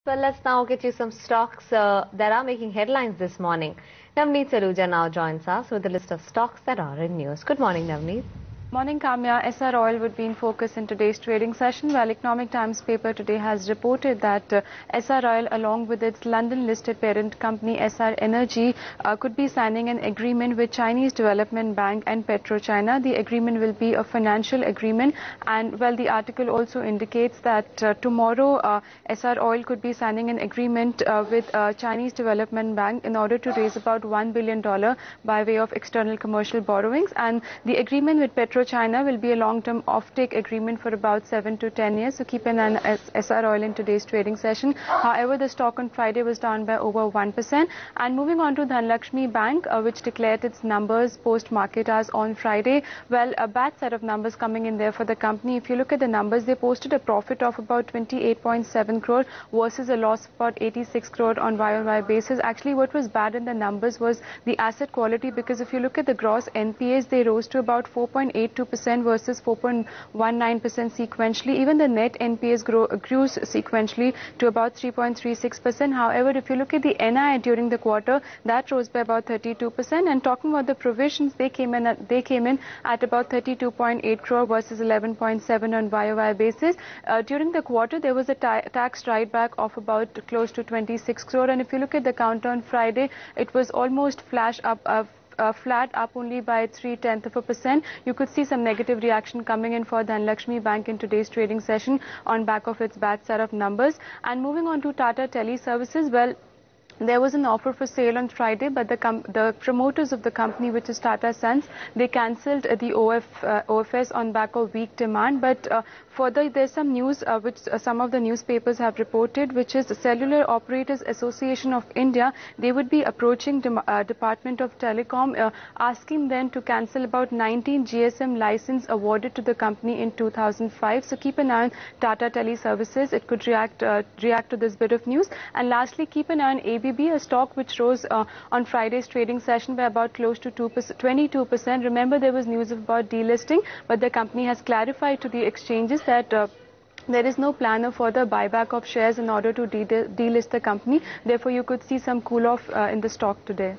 Well, let's now get you some stocks that are making headlines this morning. Navneet Saluja now joins us with a list of stocks that are in news. Good morning, Navneet. Morning, Kamya. SR Oil would be in focus in today's trading session, while Economic Times paper today has reported that SR Oil, along with its London-listed parent company SR Energy, could be signing an agreement with Chinese Development Bank and PetroChina. The agreement will be a financial agreement, and well, the article also indicates that tomorrow SR Oil could be signing an agreement with Chinese Development Bank in order to raise about $1 billion by way of external commercial borrowings, and the agreement with PetroChina will be a long-term offtake agreement for about 7 to 10 years. So keep an eye on SR Oil in today's trading session. However, the stock on Friday was down by over 1%. And moving on to Dhanlaxmi Bank, which declared its numbers post-market hours on Friday. Well, a bad set of numbers coming in there for the company. If you look at the numbers, they posted a profit of about 28.7 crore versus a loss of about 86 crore on YOY basis. Actually, what was bad in the numbers was the asset quality, because if you look at the gross NPAs, they rose to about 4.82% versus 4.19% sequentially. Even the net NPAs grew sequentially to about 3.36%. However, if you look at the NII during the quarter, that rose by about 32%. And talking about the provisions, they came in at about 32.8 crore versus 11.7 on YOY basis. During the quarter, there was a tax write-back of about close to 26 crore. And if you look at the count on Friday, it was almost flat up only by 0.3%. You could see some negative reaction coming in for Dhanlaxmi Bank in today's trading session on back of its bad set of numbers. And moving on to Tata Teleservices, well, there was an offer for sale on Friday, but the promoters of the company, which is Tata Sons, they cancelled the OFS on back of weak demand. But further, there's some news which some of the newspapers have reported, which is the Cellular Operators Association of India. They would be approaching Department of Telecom, asking them to cancel about 19 GSM license awarded to the company in 2005. So keep an eye on Tata Teleservices. It could react to this bit of news. And lastly, keep an eye on ABB, a stock which rose on Friday's trading session by about close to 22%. Remember, there was news about delisting, but the company has clarified to the exchanges that there is no plan of further buyback of shares in order to delist the company. Therefore, you could see some cool off in the stock today.